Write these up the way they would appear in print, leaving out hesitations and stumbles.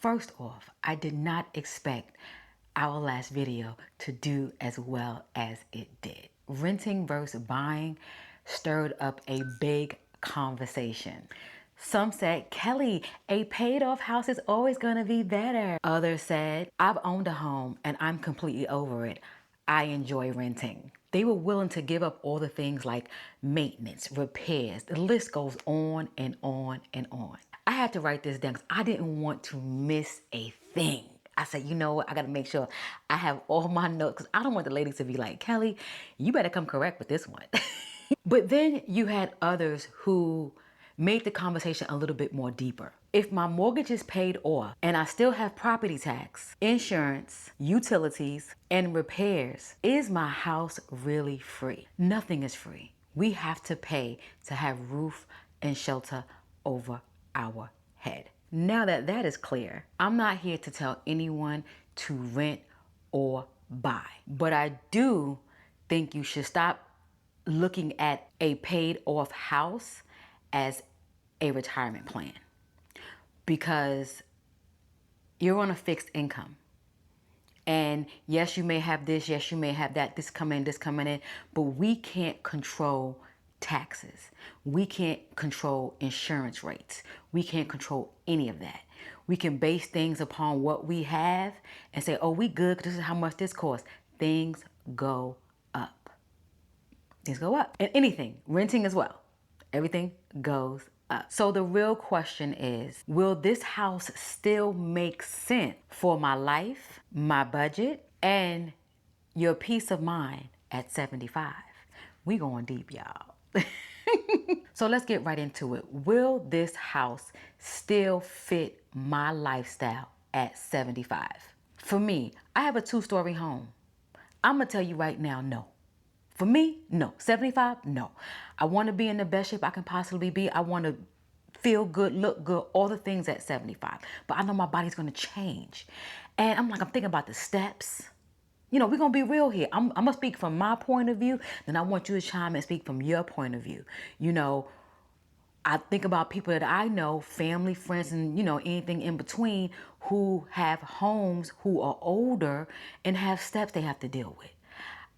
First off, I did not expect our last video to do as well as it did. Renting versus buying stirred up a big conversation. Some said, Kelly, a paid off house is always gonna be better. Others said, I've owned a home and I'm completely over it. I enjoy renting. They were willing to give up all the things like maintenance, repairs. The list goes on and on and on. I had to write this down because I didn't want to miss a thing. I said, you know what? I got to make sure I have all my notes because I don't want the ladies to be like, Kelly, you better come correct with this one. But then you had others who made the conversation a little bit more deeper. If my mortgage is paid off and I still have property tax, insurance, utilities, and repairs, is my house really free? Nothing is free. We have to pay to have roof and shelter over our head. Now that that is clear, I'm not here to tell anyone to rent or buy, but I do think you should stop looking at a paid off house as a retirement plan, because you're on a fixed income. And yes, you may have this, yes, you may have that, this coming in, but we can't control taxes. We can't control insurance rates. We can't control any of that. We can base things upon what we have and say, oh, we good, this is how much this costs. Things go up. Things go up. And anything, renting as well. Everything goes up. So the real question is, will this house still make sense for my life, my budget, and your peace of mind at 75? We going deep, y'all. So let's get right into it. Will this house still fit my lifestyle at 75? For me, I have a 2-story home. I'm going to tell you right now, no. For me, no. 75, no. I want to be in the best shape I can possibly be. I want to feel good, look good, all the things at 75. But I know my body's going to change. And I'm thinking about the steps. You know, we're going to be real here. I'm going to speak from my point of view. Then I want you to chime and speak from your point of view. You know, I think about people that I know, family, friends, and, you know, anything in between, who have homes, who are older and have steps they have to deal with.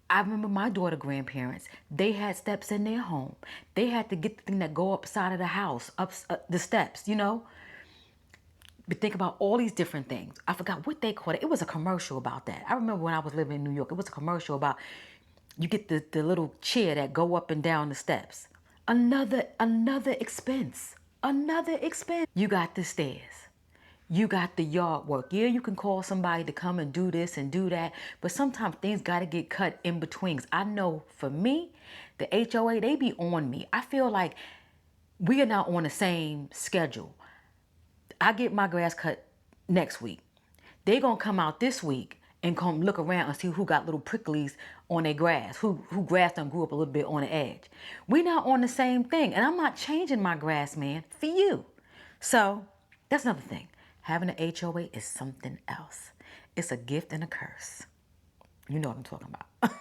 I remember my daughter grandparents, they had steps in their home. They had to get the thing that go up side of the house, up the steps, you know. But think about all these different things. I forgot what they called it. It was a commercial about that. I remember when I was living in New York, it was a commercial about you get the little chair that go up and down the steps. Another expense. Another expense. You got the stairs. You got the yard work. Yeah, you can call somebody to come and do this and do that, but sometimes things got to get cut in between. I know for me, the HOA, they be on me. I feel like we are not on the same schedule. I get my grass cut next week. They gonna come out this week and come look around and see who got little pricklies on their grass, who grass done grew up a little bit on the edge. We not on the same thing, and I'm not changing my grass, man, for you. So that's another thing. Having an HOA is something else. It's a gift and a curse. You know what I'm talking about.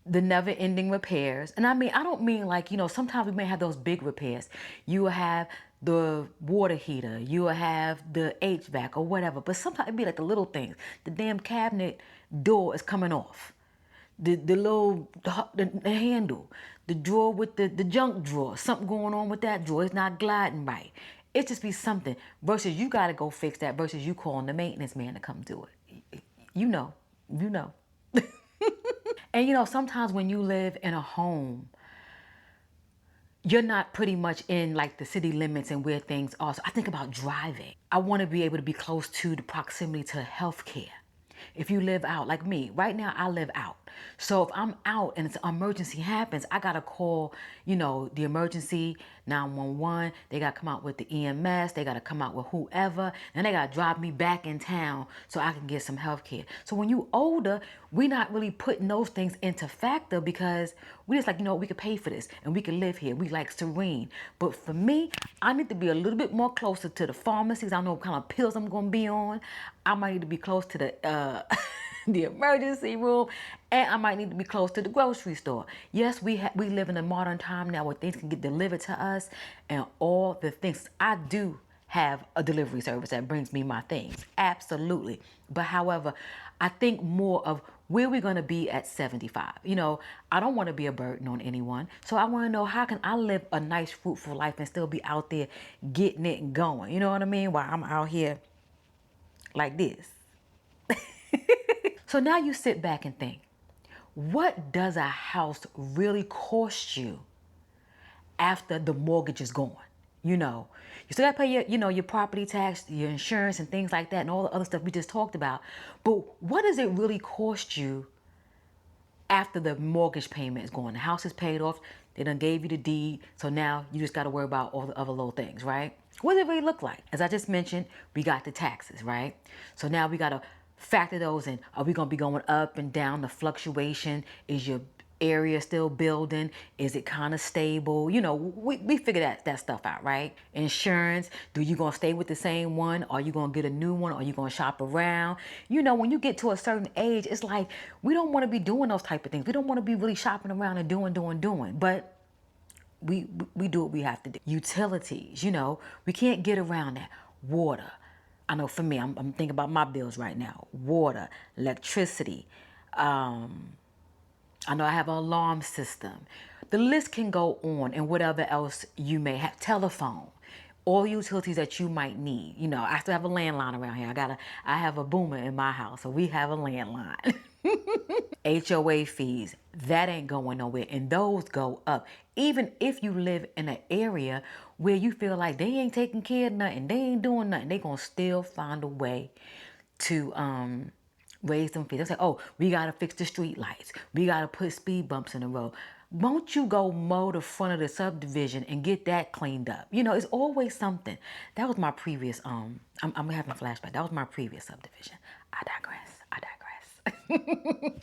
The never-ending repairs. And I mean, I don't mean like, you know, sometimes we may have those big repairs. You will have the water heater. You will have the HVAC or whatever. But sometimes it be like the little things. The damn cabinet door is coming off. The handle. The drawer with the junk drawer. Something going on with that drawer. It's not gliding right. It just be something versus you got to go fix that versus you calling the maintenance man to come do it. You know. And you know, sometimes when you live in a home, you're not pretty much in like the city limits and where things are. So I think about driving. I want to be able to be close to the proximity to healthcare. If you live out, like me, right now I live out. So if I'm out and an emergency happens, I got to call, you know, the emergency 911. They got to come out with the EMS. They got to come out with whoever. And they got to drive me back in town so I can get some health care. So when you older, we're not really putting those things into factor because we just like, you know, we could pay for this and we can live here. We like serene. But for me, I need to be a little bit more closer to the pharmacies. I don't know what kind of pills I'm going to be on. I might need to be close to the the emergency room, and I might need to be close to the grocery store. Yes, we live in a modern time now where things can get delivered to us and all the things. I do have a delivery service that brings me my things. Absolutely. But however, I think more of where we're going to be at 75. I don't want to be a burden on anyone. So I want to know, how can I live a nice, fruitful life and still be out there getting it and going? You know what I mean? While I'm out here like this. So now you sit back and think, what does a house really cost you after the mortgage is gone? You still gotta pay your property tax, your insurance, and things like that, and all the other stuff we just talked about. But what does it really cost you after the mortgage payment is gone? The house is paid off. They done gave you the deed, so now you just gotta worry about all the other little things, right? What does it really look like? As I just mentioned, we got the taxes, right? So now we gotta factor those in. Are we gonna be going up and down? The fluctuation, is your area still building? Is it kind of stable? We figure that stuff out, right? Insurance, do you gonna stay with the same one? Are you gonna get a new one? Are you gonna shop around? When you get to a certain age, it's like we don't want to be doing those type of things. We don't want to be really shopping around and doing. But we do what we have to do. Utilities, we can't get around that. Water. I know for me, I'm thinking about my bills right now. Water, electricity, I know I have an alarm system. The list can go on, and whatever else you may have. Telephone, all utilities that you might need. I still have a landline around here. I have a boomer in my house, so we have a landline. HOA fees, that ain't going nowhere, and those go up. Even if you live in an area where you feel like they ain't taking care of nothing, they ain't doing nothing, they gonna still find a way to raise them fees. They say, oh, we gotta fix the street lights, we gotta put speed bumps in the road. Won't you go mow the front of the subdivision and get that cleaned up? It's always something. That was my previous I'm having a flashback. That was my previous subdivision. I digress.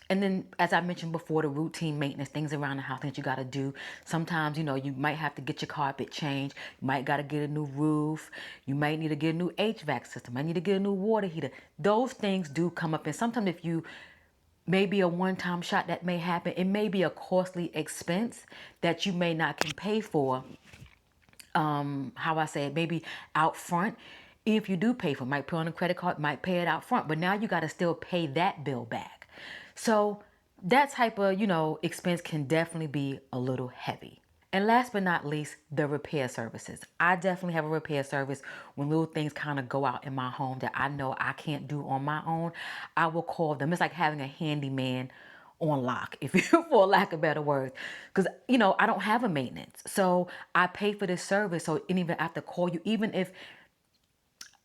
And then, as I mentioned before, the routine maintenance, things around the house that you got to do. Sometimes, you might have to get your carpet changed. You might got to get a new roof. You might need to get a new HVAC system. I need to get a new water heater. Those things do come up. And sometimes if you maybe a one-time shot that may happen, it may be a costly expense that you may not can pay for. How I say it, maybe out front. If you do pay for it, might put on a credit card, might pay it out front, but now you got to still pay that bill back. So that type of, expense can definitely be a little heavy. And last but not least, the repair services. I definitely have a repair service. When little things kind of go out in my home that I know I can't do on my own, I will call them. It's like having a handyman on lock, if you, for lack of better words, because I don't have a maintenance, so I pay for this service. So I even have to call you, even if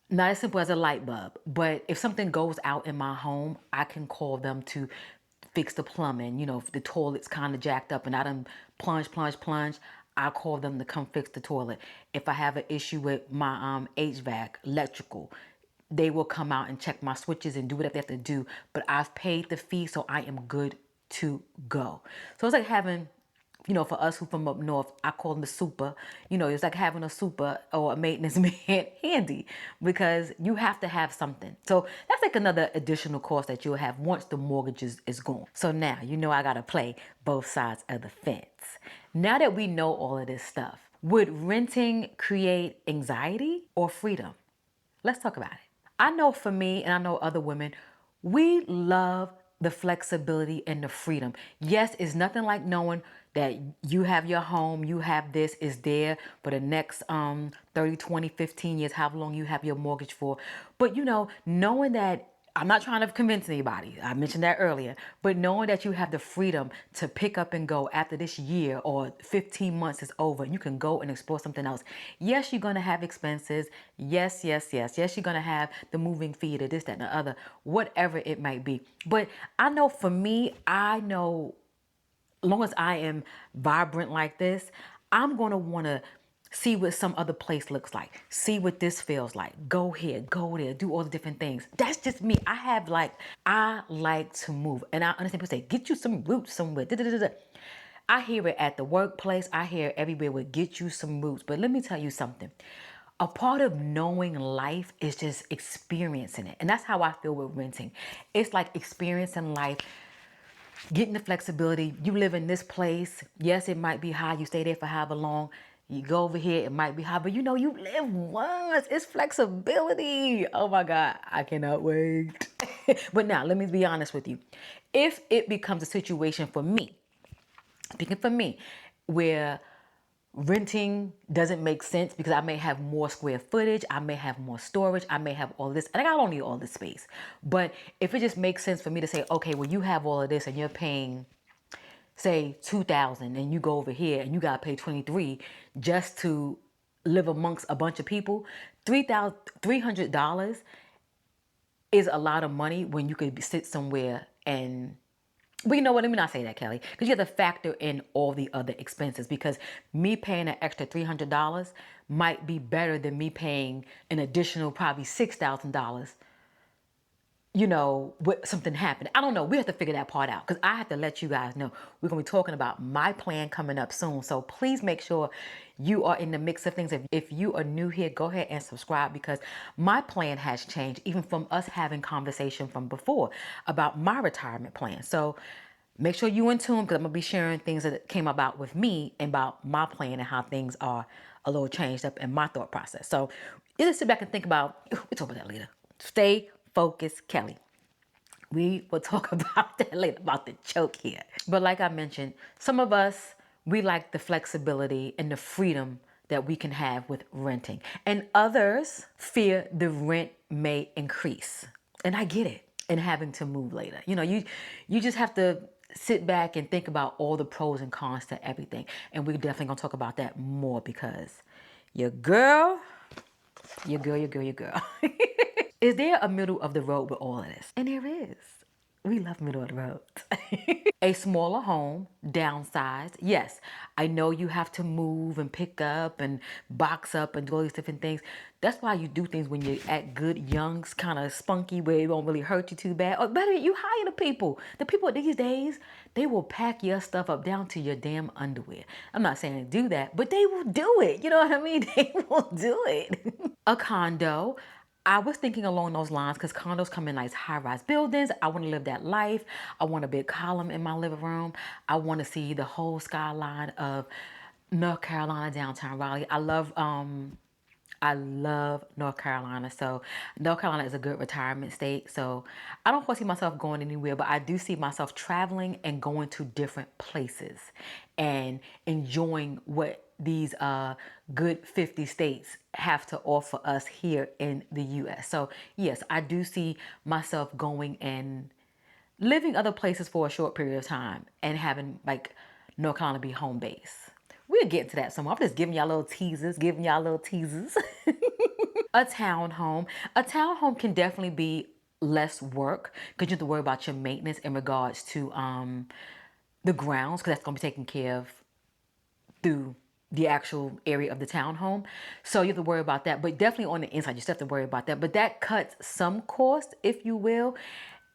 not as simple as a light bulb, but if something goes out in my home, I can call them to fix the plumbing. If the toilet's kind of jacked up and I done plunge, I call them to come fix the toilet. If I have an issue with my HVAC, electrical, they will come out and check my switches and do whatever they have to do. But I've paid the fee, so I am good to go. So it's like having, for us who from up north, I call them the super. It's like having a super or a maintenance man handy, because you have to have something. So that's like another additional cost that you'll have once the mortgage is gone. So now, I got to play both sides of the fence. Now that we know all of this stuff, would renting create anxiety or freedom? Let's talk about it. I know for me, and I know other women, we love the flexibility and the freedom. Yes, it's nothing like knowing that you have your home, you have this, is there for the next 30, 20, 15 years, however long you have your mortgage for. But knowing that, I'm not trying to convince anybody, I mentioned that earlier, but knowing that you have the freedom to pick up and go after this year or 15 months is over, you can go and explore something else. Yes, you're going to have expenses. Yes, you're going to have the moving fee, to this, that, and the other, whatever it might be. But I know for me, as long as I am vibrant like this, I'm going to want to see what some other place looks like. See what this feels like. Go here, go there, do all the different things. That's just me. I like to move. And I understand people say, get you some roots somewhere. Da, da, da, da. I hear it at the workplace. I hear it everywhere with get you some roots. But let me tell you something. A part of knowing life is just experiencing it. And that's how I feel with renting. It's like experiencing life, getting the flexibility. You live in this place. Yes, it might be high. You stay there for however long. You go over here, it might be high, but you know, you live once. It's flexibility. Oh my God, I cannot wait. But now, let me be honest with you. If it becomes a situation for me, speaking for me, where renting doesn't make sense because I may have more square footage, I may have more storage, I may have all this, and I don't need all this space. But if it just makes sense for me to say, okay, well, you have all of this and you're paying, say, 2,000, and you go over here and you gotta pay 23 just to live amongst a bunch of people, $300 is a lot of money when you could sit somewhere and, but you know what? Let me not say that, Kelly, because you have to factor in all the other expenses. Because me paying an extra $300 might be better than me paying an additional probably $6,000. You know, what something happened. I don't know. We have to figure that part out because I have to let you guys know we're gonna be talking about my plan coming up soon. So please make sure you are in the mix of things. If you are new here, go ahead and subscribe because my plan has changed even from us having conversation from before about my retirement plan. So make sure you in tune because I'm gonna be sharing things that came about with me and about my plan and how things are a little changed up in my thought process. So you just sit back and think about. We'll talk about that later. Stay focused, Kelly. We will talk about that later, about the choke here. But like I mentioned, some of us, we like the flexibility and the freedom that we can have with renting. And others fear the rent may increase. And I get it. And having to move later. You know, you just have to sit back and think about all the pros and cons to everything. And we're definitely gonna talk about that more because your girl, your girl, your girl, your girl. Is there a middle of the road with all of this? And there is. We love middle of the road. A smaller home, downsized. Yes, I know you have to move and pick up and box up and do all these different things. That's why you do things when you're at good, young, kind of spunky, where it won't really hurt you too bad. Or better yet, you hire the people. The people these days, they will pack your stuff up down to your damn underwear. I'm not saying do that, but they will do it. You know what I mean? They will do it. A condo. I was thinking along those lines because condos come in nice high-rise buildings. I want to live that life. I want a big column in my living room. I want to see the whole skyline of North Carolina, downtown Raleigh. I love North Carolina. So North Carolina is a good retirement state. So I don't foresee myself going anywhere, but I do see myself traveling and going to different places and enjoying what these good 50 states have to offer us here in the US. So yes, I do see myself going and living other places for a short period of time and having like North Carolina be home base. We'll get into that somewhere. I'm just giving y'all little teasers, A townhome. A townhome can definitely be less work because you have to worry about your maintenance in regards to the grounds because that's going to be taken care of through the actual area of the townhome. So you have to worry about that. But definitely on the inside, you still have to worry about that. But that cuts some cost, if you will.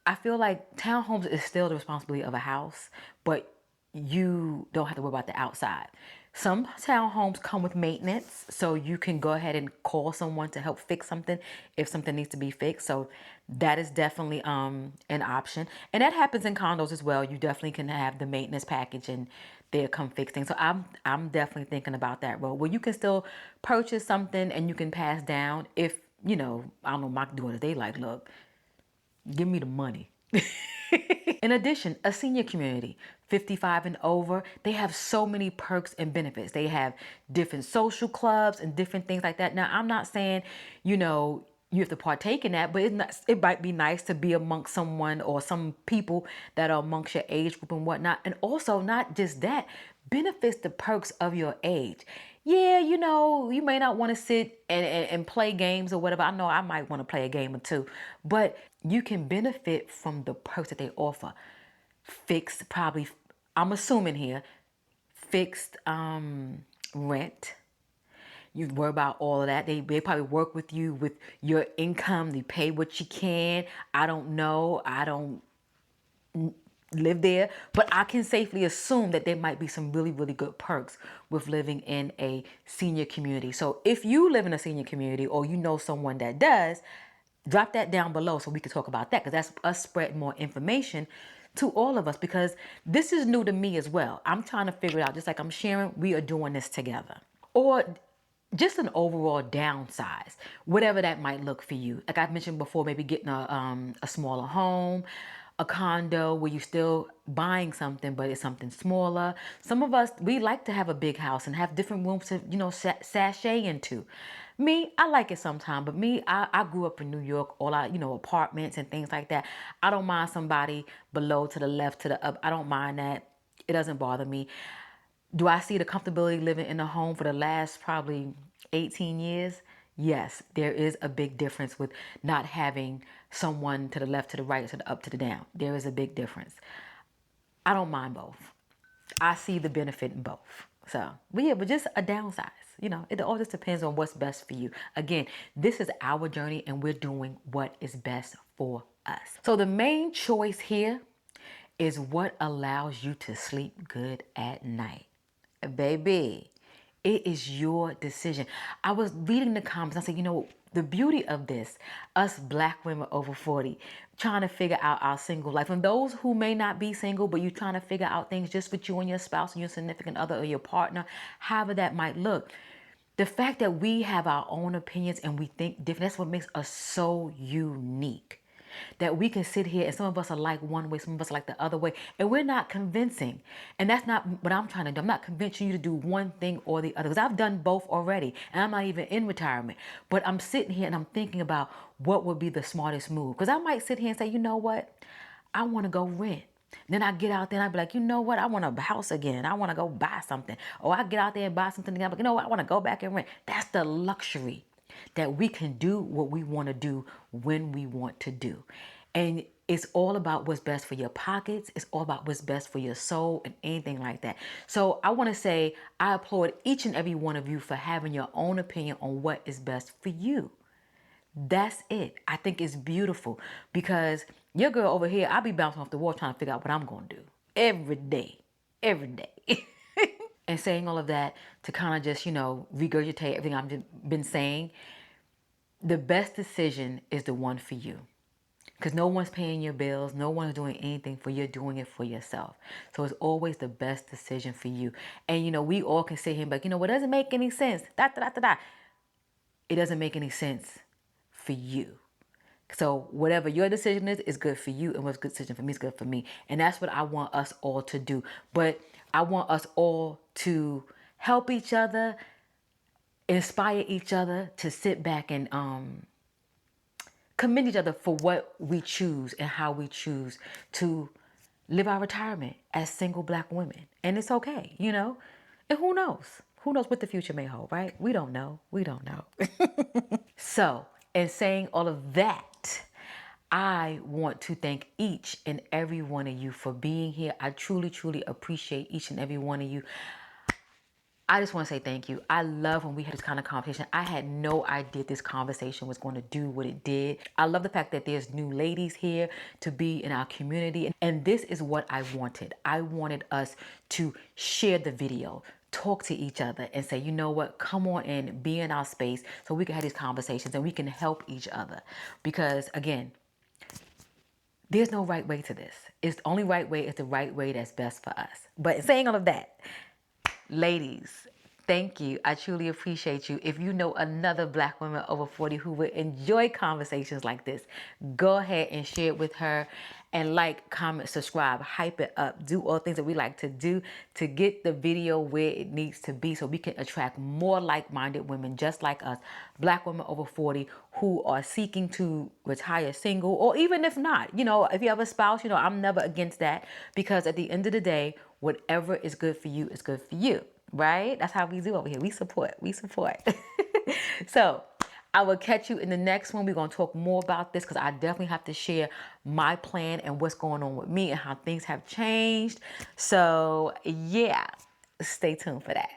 I feel like townhomes is still the responsibility of a house, but you don't have to worry about the outside. Some townhomes come with maintenance, so you can go ahead and call someone to help fix something if something needs to be fixed. So that is definitely an option. And that happens in condos as well. You definitely can have the maintenance package and they'll come fix things. So I'm definitely thinking about that road where you can still purchase something and you can pass down if, you know, I don't know, my daughters, they like, look, give me the money. In addition, a senior community, 55 and over, they have so many perks and benefits. They have different social clubs and different things like that. Now, I'm not saying, you know, you have to partake in that, but it might be nice to be amongst someone or some people that are amongst your age group and whatnot. And also, not just that, benefits the perks of your age. Yeah, you know, you may not want to sit and play games or whatever. I know I might want to play a game or two, but you can benefit from the perks that they offer. Fixed, probably, I'm assuming here, fixed rent. You worry about all of that. They probably work with you with your income. They pay what you can. I don't know. I don't live there, but I can safely assume that there might be some really, really good perks with living in a senior community. So if you live in a senior community or you know someone that does, drop that down below so we can talk about that because that's us spreading more information to all of us because this is new to me as well. I'm trying to figure it out. Just like I'm sharing, we are doing this together. or just an overall downsize, whatever that might look for you. Like I mentioned before, maybe getting a smaller home, a condo where you're still buying something, but it's something smaller. Some of us, we like to have a big house and have different rooms to, sashay into. Me, I like it sometimes, but me, I grew up in New York, all our, apartments and things like that. I don't mind somebody below, to the left, to the up. I don't mind that. It doesn't bother me. Do I see the comfortability living in a home for the last probably 18 years? Yes, there is a big difference with not having someone to the left, to the right, to the up, to the down. There is a big difference. I don't mind both. I see the benefit in both. So, but just a downsize. It all just depends on what's best for you. Again, this is our journey and we're doing what is best for us. So the main choice here is what allows you to sleep good at night. Baby, it is your decision. I was reading the comments. I said, the beauty of this, us black women over 40, trying to figure out our single life. And those who may not be single, but you're trying to figure out things just with you and your spouse and your significant other or your partner, however that might look. The fact that we have our own opinions and we think different, that's what makes us so unique. That we can sit here and some of us are like one way, some of us are like the other way, and we're not convincing. And that's not what I'm trying to do. I'm not convincing you to do one thing or the other, because I've done both already and I'm not even in retirement. But I'm sitting here and I'm thinking about what would be the smartest move. Because I might sit here and say, you know what? I want to go rent. Then I get out there and I be like, you know what? I want a house again. I want to go buy something. Or I get out there and buy something again. But you know what? I want to go back and rent. That's the luxury that we can do what we want to do when we want to do. And it's all about what's best for your pockets. It's all about what's best for your soul and anything like that. So I want to say I applaud each and every one of you for having your own opinion on what is best for you. That's it. I think it's beautiful because your girl over here, I be bouncing off the wall trying to figure out what I'm going to do every day. And saying all of that to kind of just, regurgitate everything I've been saying. The best decision is the one for you. Because no one's paying your bills. No one's doing anything for you. You're doing it for yourself. So it's always the best decision for you. And, we all can sit here and be like, what doesn't make any sense? It doesn't make any sense for you. So whatever your decision is good for you. And what's a good decision for me is good for me. And that's what I want us all to do. But I want us all to help each other, inspire each other to sit back and commend each other for what we choose and how we choose to live our retirement as single black women. And it's okay, And who knows? Who knows what the future may hold, right? We don't know. So, in saying all of that, I want to thank each and every one of you for being here. I truly, truly appreciate each and every one of you. I just want to say thank you. I love when we had this kind of conversation. I had no idea this conversation was going to do what it did. I love the fact that there's new ladies here to be in our community. And this is what I wanted. I wanted us to share the video, talk to each other and say, you know what, come on in, be in our space so we can have these conversations and we can help each other. Because again, there's no right way to this. It's the only right way is the right way that's best for us. But in saying all of that, ladies, thank you. I truly appreciate you. If you know another black woman over 40 who would enjoy conversations like this, go ahead and share it with her and like, comment, subscribe, hype it up, do all things that we like to do to get the video where it needs to be so we can attract more like-minded women just like us, black women over 40 who are seeking to retire single, or even if not, if you have a spouse, I'm never against that, because at the end of the day, whatever is good for you is good for you, right? That's how we do over here. We support. So I will catch you in the next one. We're going to talk more about this because I definitely have to share my plan and what's going on with me and how things have changed. So yeah, stay tuned for that.